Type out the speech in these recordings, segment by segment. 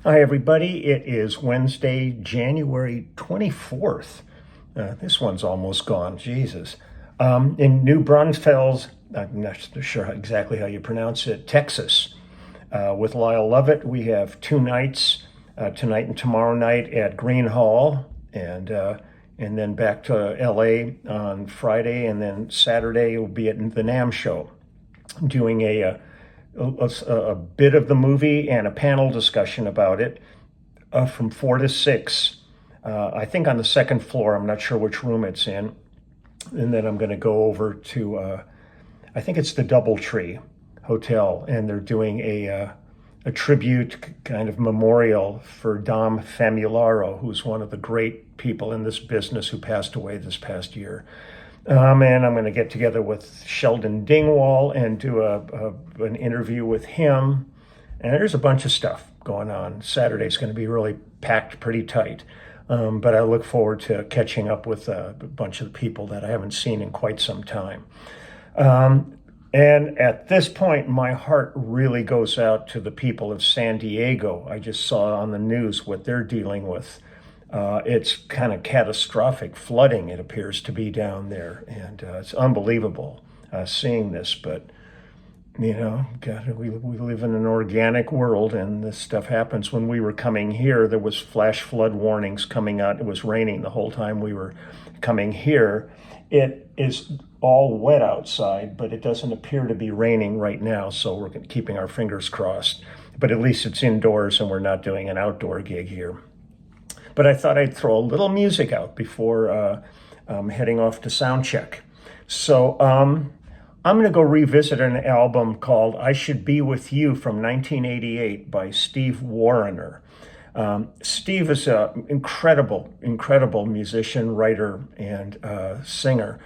Hi, everybody. It is Wednesday, January 24th. This one's almost gone. Jesus. In New Braunfels, I'm not sure exactly how you pronounce it, Texas. With Lyle Lovett, we have two nights, tonight and tomorrow night at Green Hall, and then back to LA on Friday, and then Saturday will be at the NAMM show, doing a bit of the movie and a panel discussion about it from 4 to 6. I think on the second floor. I'm not sure which room it's in. And then I'm going to go over to, I think it's the Doubletree Hotel, and they're doing a tribute kind of memorial for Dom Famularo, who's one of the great people in this business who passed away this past year. And I'm going to get together with Sheldon Dingwall and do an interview with him. And there's a bunch of stuff going on. Saturday's going to be really packed pretty tight. But I look forward to catching up with a bunch of people that I haven't seen in quite some time. And at this point, my heart really goes out to the people of San Diego. I just saw on the news what they're dealing with. It's kind of catastrophic flooding, it appears to be down there. And it's unbelievable seeing this. But, God, we live in an organic world, and this stuff happens. When we were coming here, there was flash flood warnings coming out. It was raining the whole time we were coming here. It is all wet outside, but it doesn't appear to be raining right now, so we're keeping our fingers crossed. But at least it's indoors, and we're not doing an outdoor gig here. But I thought I'd throw a little music out before heading off to sound check. So I'm going to go revisit an album called I Should Be With You from 1988 by Steve Wariner. Steve is an incredible musician, writer, and singer.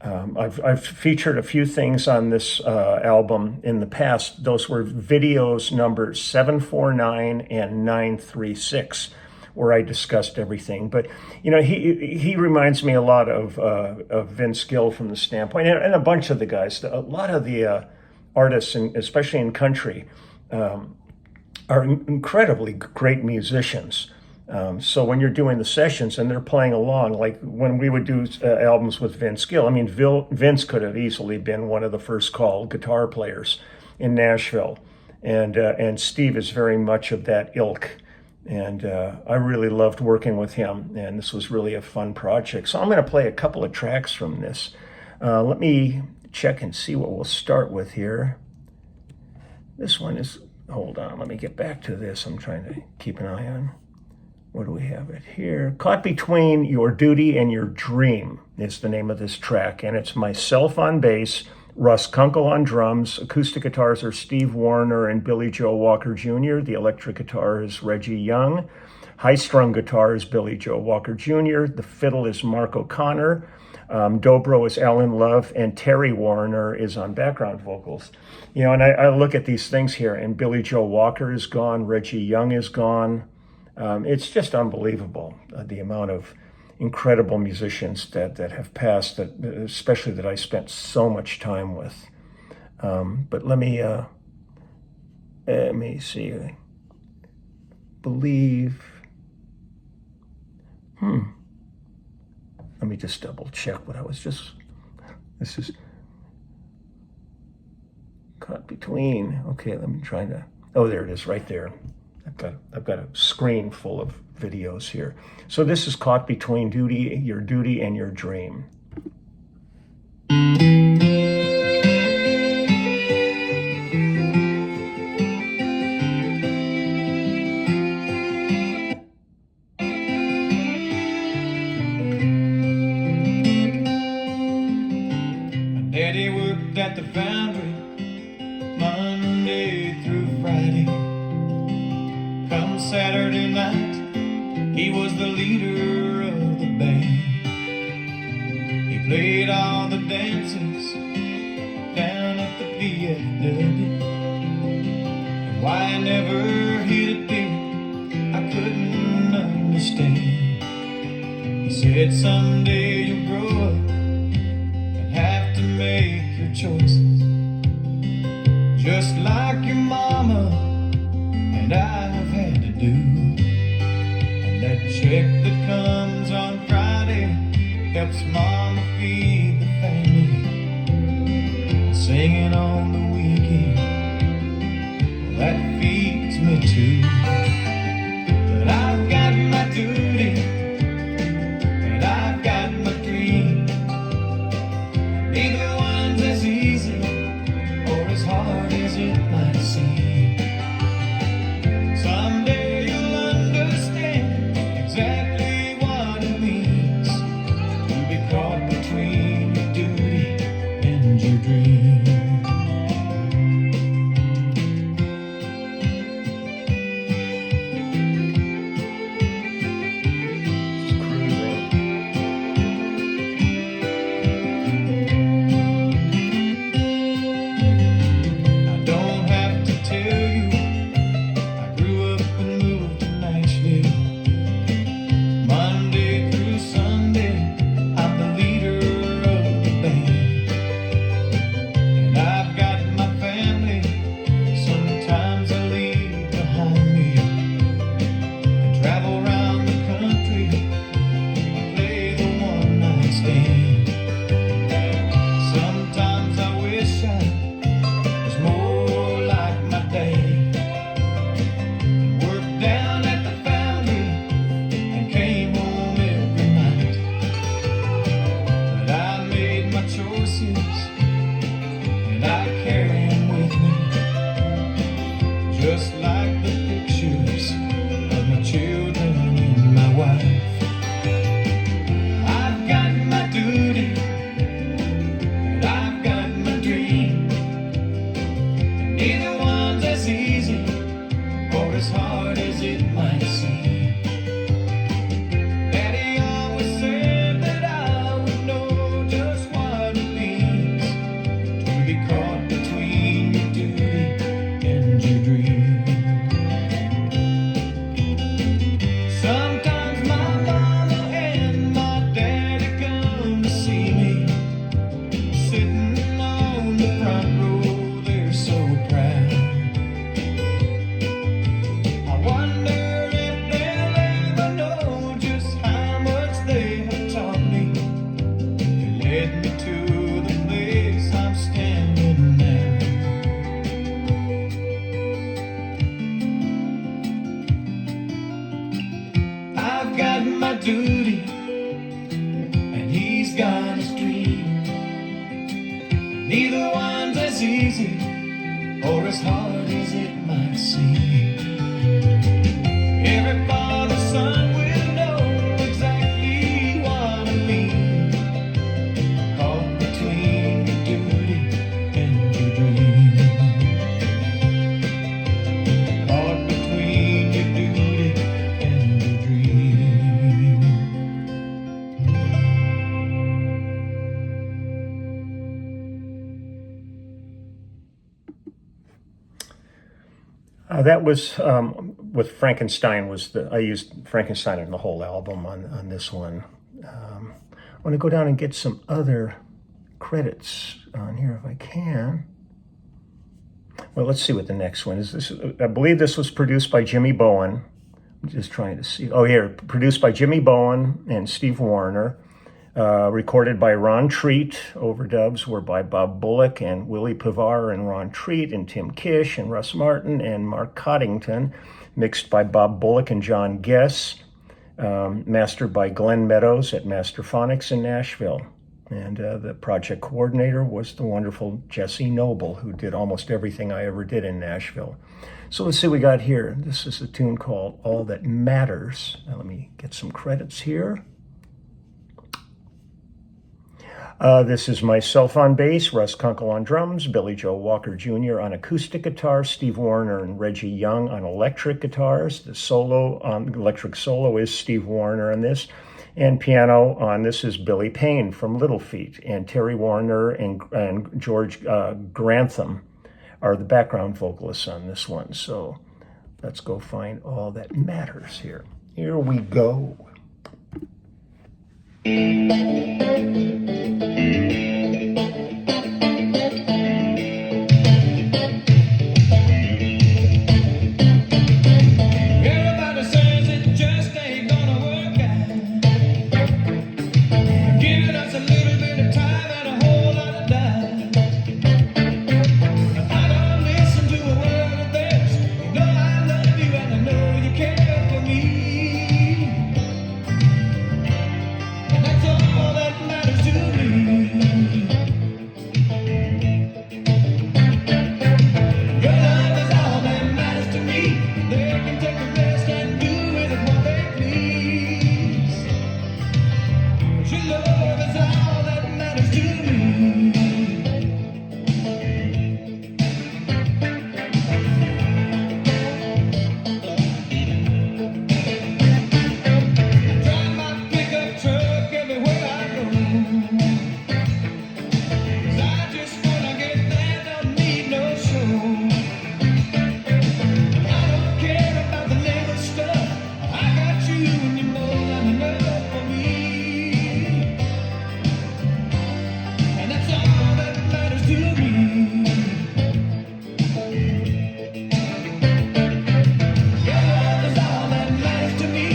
I've featured a few things on this album in the past. Those were videos numbers 749 and 936. Where I discussed everything. But, he reminds me a lot of Vince Gill from the standpoint, and a bunch of the guys. A lot of the artists, especially in country, are incredibly great musicians. So when you're doing the sessions and they're playing along, like when we would do albums with Vince Gill, I mean, Vince could have easily been one of the first call guitar players in Nashville. And Steve is very much of that ilk. And I really loved working with him, and this was really a fun project. So I'm going to play a couple of tracks from this. Let me check and see what we'll start with here. This one is, hold on, let me get back to this. I'm trying to keep an eye on, what do we have it here? Caught Between Your Duty and Your Dream is the name of this track, and it's myself on bass, Russ Kunkel on drums. Acoustic guitars are Steve Wariner and Billy Joe Walker Jr. The electric guitar is Reggie Young. High-strung guitar is Billy Joe Walker Jr. The fiddle is Mark O'Connor. Dobro is Alan Love, and Terry Wariner is on background vocals. And I look at these things here, and Billy Joe Walker is gone. Reggie Young is gone. It's just unbelievable, the amount of incredible musicians that have passed, especially that I spent so much time with. But let me see. I believe. Let me just double check what I was just. This is Caught Between. Okay, let me try to. Oh, there it is, right there. I've got a screen full of videos here. So this is Caught Between Your Duty and Your Dream. Daddy worked at the foundry Monday through Friday. Come Saturday night, he was the leader of the band. He played all the dances down at the VFW. And why I never hit it big, I couldn't understand. He said someday you'll grow up and have to make your choices, just like your mama and I have had to do. do. And that check that comes on Friday helps Mama feed the family. Singing on the weekend, well, that feeds me too. But I've got my duty, and I've got my dream. Neither one's as easy or as hard as it might seem. Someday you'll understand exactly what it means to be caught between your duty and your dream. Just like the pictures of my children and my wife. I've got my duty, and I've got my dream. And neither one's as easy or as hard as it might seem. Daddy always said that I would know just what it means to be caught between your duty and your dream. Sometimes my mama and my daddy come to see me, sitting on the front row, they're so proud. I wonder if they'll ever know just how much they have taught me. They led me to the place I'm standing now. I've got my duty, and he's got his dream. Neither one's as easy or as hard as it might seem. Every father's son will know exactly what I mean. Caught between your duty and your dream. Caught between your duty and your dream. That was with Frankenstein. I used Frankenstein in the whole album on this one. I want to go down and get some other credits on here if I can. Well, let's see what the next one is. This, I believe this was produced by Jimmy Bowen. I'm just trying to see. Oh, here, produced by Jimmy Bowen and Steve Wariner. Recorded by Ron Treat. Overdubs were by Bob Bullock and Willie Pivar and Ron Treat and Tim Kish and Russ Martin and Mark Coddington. Mixed by Bob Bullock and John Guess. Mastered by Glenn Meadows at Masterphonics in Nashville. And the project coordinator was the wonderful Jesse Noble, who did almost everything I ever did in Nashville. So let's see what we got here. This is a tune called All That Matters. Now let me get some credits here. This is myself on bass, Russ Kunkel on drums, Billy Joe Walker Jr. on acoustic guitar, Steve Wariner and Reggie Young on electric guitars. The solo on electric solo is Steve Wariner on this. And piano on this is Billy Payne from Little Feat. And Terry Wariner and George Grantham are the background vocalists on this one. So let's go find All That Matters here. Here we go. Everybody can take the rest and do with it what they please. 'Cause your love is all that matters to me. Drive my pickup truck everywhere I go. 'Cause I just wanna get there, don't need no show. I don't care about the little stuff. I got you and you're more than enough for me. And that's all that matters to me. Your love is all that matters to me.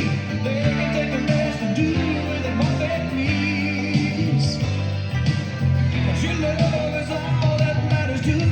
They can take the rest and do with it what they please. 'Cause your love is all that matters to me.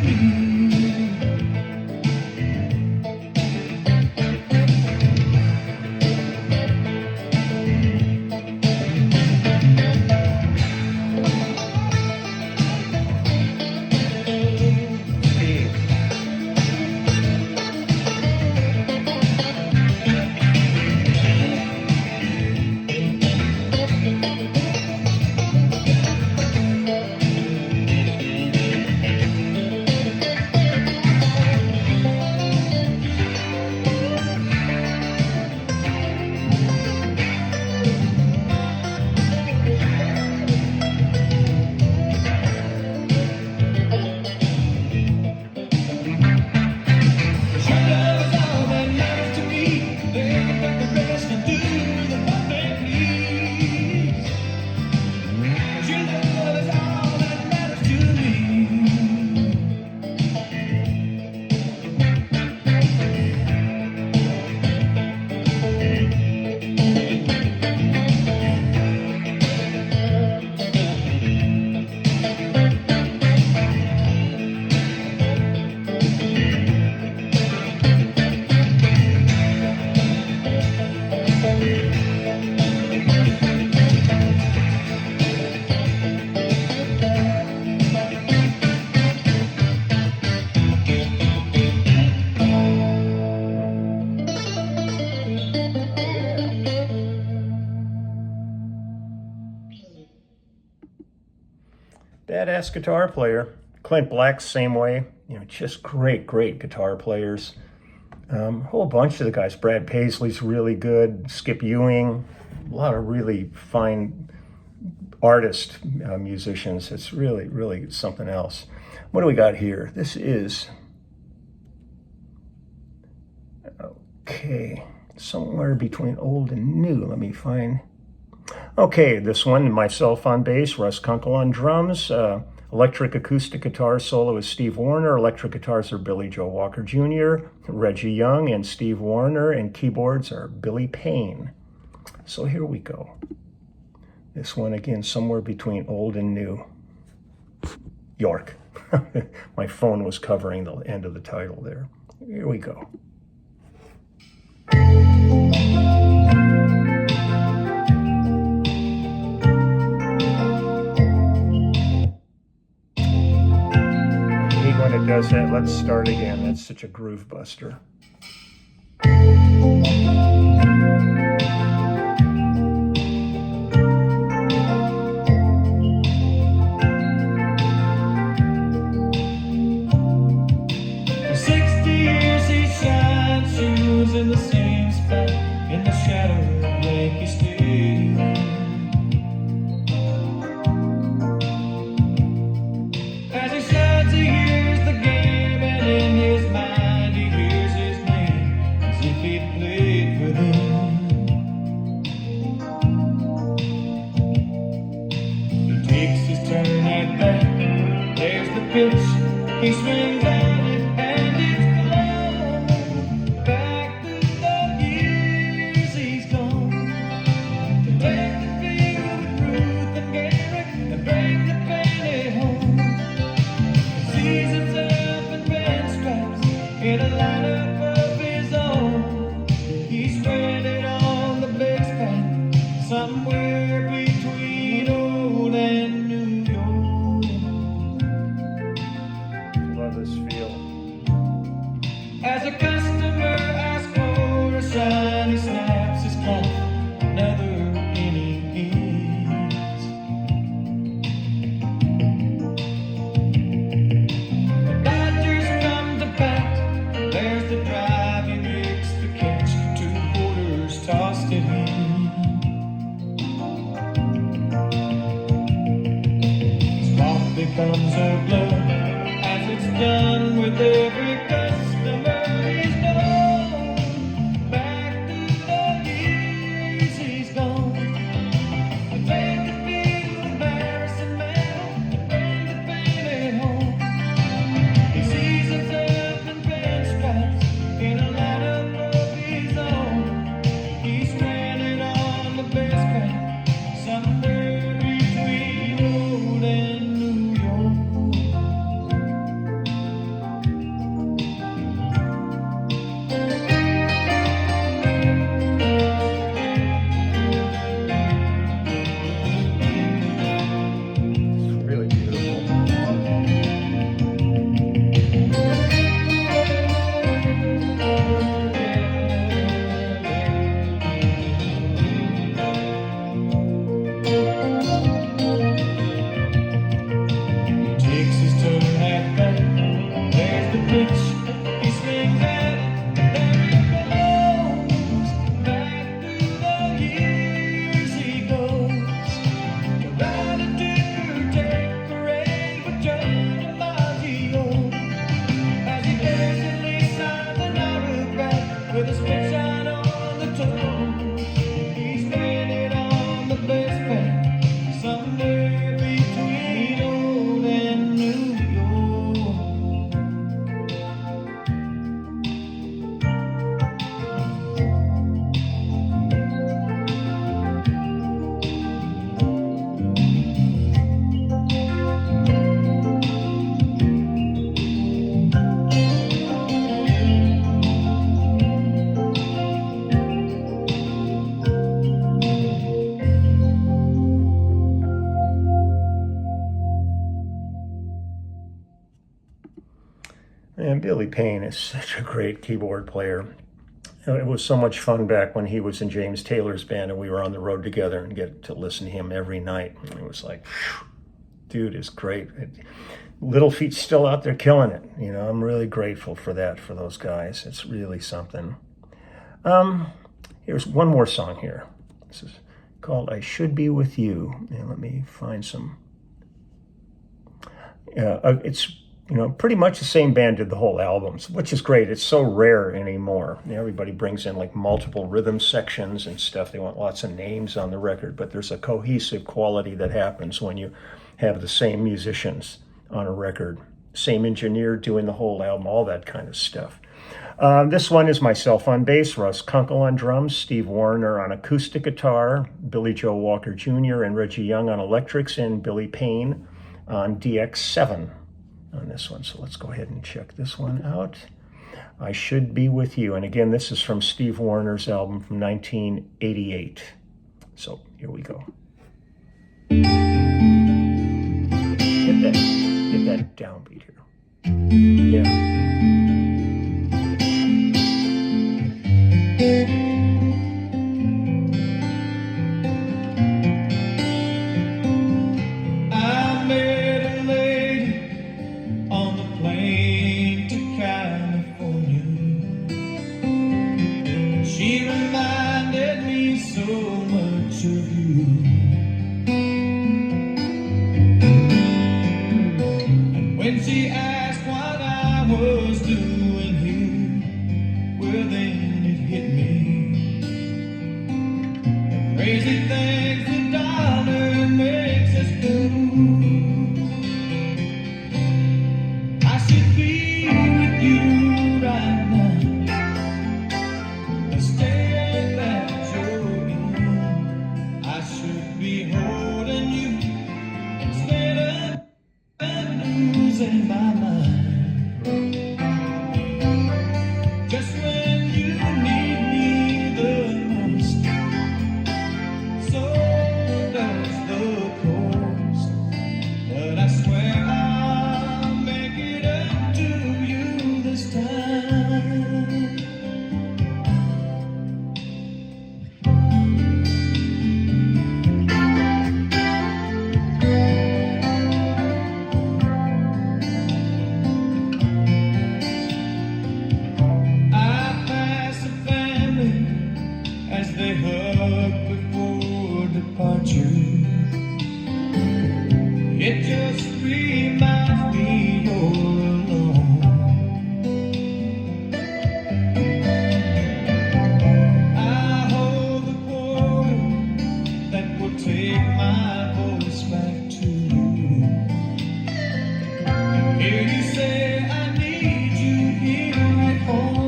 Badass guitar player. Clint Black's same way. Just great guitar players. A whole bunch of the guys. Brad Paisley's really good. Skip Ewing. A lot of really fine artist musicians. It's really something else. What do we got here? This is, okay, somewhere between old and new. Let me find. Okay, this one, myself on bass, Russ Kunkel on drums, electric acoustic guitar solo is Steve Wariner, electric guitars are Billy Joe Walker Jr., Reggie Young and Steve Wariner, and keyboards are Billy Payne. So here we go. This one again, somewhere between old and new. York. My phone was covering the end of the title there. Here we go. When it does that, let's start again. That's such a groove buster. For 60 years he shined shoes in the same spot in the shadow of Yankee Stadium. As he shines, he hears the game, and in his mind he hears his name as if he'd played for them. He takes his turn at bat. There's the pitch. He swings at it, and it's gone. Back to the years he's gone. To take the field with Ruth and Garrett and bring the penny home. Sees himself in red stripes in a lineup of his own. He's spread it on the base pad, somewhere between old and New York. Love Billy Payne is such a great keyboard player. It was so much fun back when he was in James Taylor's band and we were on the road together and get to listen to him every night. It was like, phew, dude is great. Little Feat's still out there killing it. You know, I'm really grateful for that, for those guys. It's really something. Here's one more song here. This is called I Should Be With You. And let me find some. It's, you know, pretty much the same band did the whole albums, which is great. It's so rare anymore. Everybody brings in like multiple rhythm sections and stuff. They want lots of names on the record, but there's a cohesive quality that happens when you have the same musicians on a record, same engineer doing the whole album, all that kind of stuff. This one is myself on bass, Russ Kunkel on drums, Steve Wariner on acoustic guitar, Billy Joe Walker Jr. and Reggie Young on electrics, and Billy Payne on DX7 on this one. So let's go ahead and check this one out. I Should Be With You. And again, this is from Steve Wariner's album from 1988. So here we go. Get that downbeat here. Yeah. When she asked what I was doing here, well then it hit me. The crazy things the dollar makes us do. I should be with you right now. The state that you're in, I should be holding you instead of losing my mind. Just when you need me the most, so does the coast. But I swear I'll make it up to you this time. They hug before departure. It just reminds me you're alone. I hold the quarter that will take my voice back to you. And hear you say I need you here at home.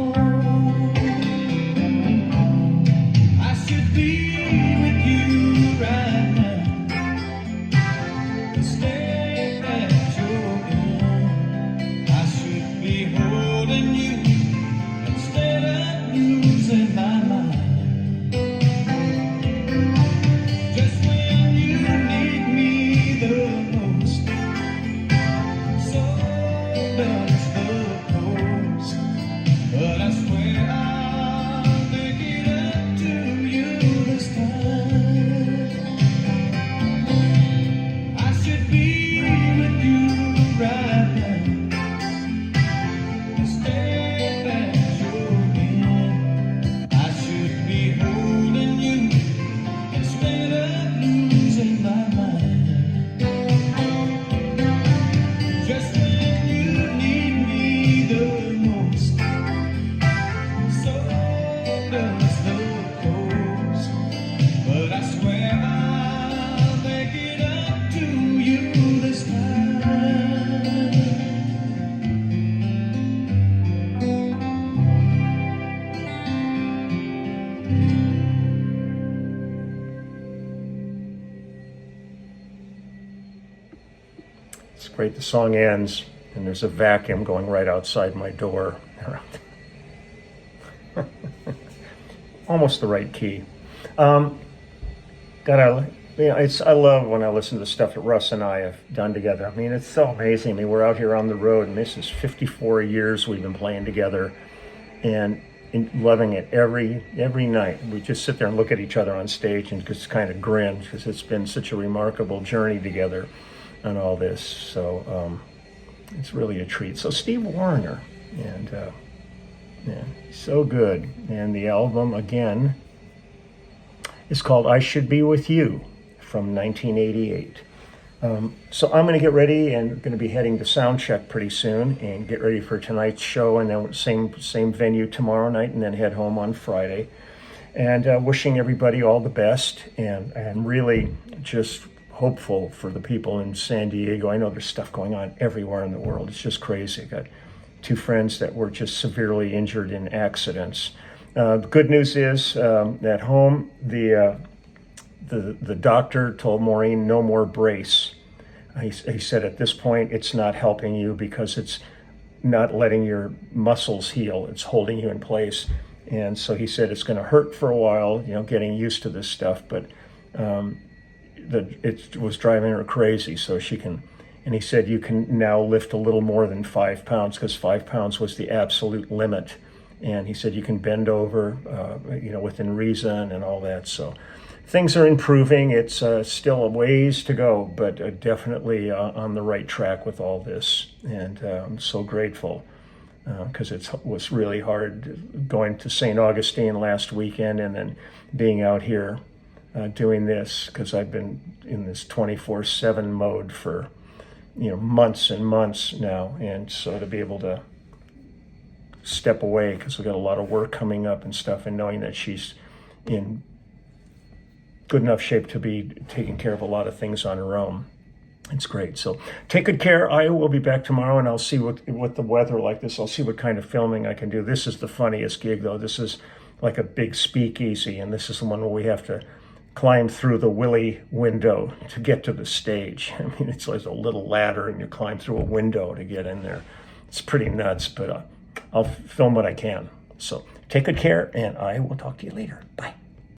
It's great. The song ends, and there's a vacuum going right outside my door. Almost the right key. Gotta I love when I listen to the stuff that Russ and I have done together. I mean, it's so amazing. I mean, we're out here on the road, and this is 54 years we've been playing together, and loving it every night. We just sit there and look at each other on stage and just kind of grin because it's been such a remarkable journey together on all this. So it's really a treat. So Steve Wariner, and so good. And the album again is called "I Should Be With You" from 1988. So I'm going to get ready and going to be heading to sound check pretty soon and get ready for tonight's show, and then same venue tomorrow night, and then head home on Friday. And wishing everybody all the best, and really just hopeful for the people in San Diego. I know there's stuff going on everywhere in the world. It's just crazy. I got 2 friends that were just severely injured in accidents. The good news is at home, the doctor told Maureen no more brace. He said at this point it's not helping you because it's not letting your muscles heal. It's holding you in place. And so he said it's going to hurt for a while, getting used to this stuff, but it was driving her crazy. So and he said you can now lift a little more than 5 pounds because 5 pounds was the absolute limit. And he said you can bend over, within reason and all that. So things are improving. It's still a ways to go, but definitely on the right track with all this. And I'm so grateful because it was really hard going to St. Augustine last weekend and then being out here doing this, because I've been in this 24/7 mode for months and months now. And so to be able to step away because we've got a lot of work coming up and stuff, and knowing that she's in good enough shape to be taking care of a lot of things on her own. It's great. So take good care. I will be back tomorrow, and I'll see what the weather like this. I'll see what kind of filming I can do. This is the funniest gig, though. This is like a big speakeasy, and this is the one where we have to climb through the Willie window to get to the stage. I mean, it's like a little ladder, and you climb through a window to get in there. It's pretty nuts, but I'll film what I can. So take good care, and I will talk to you later. Bye.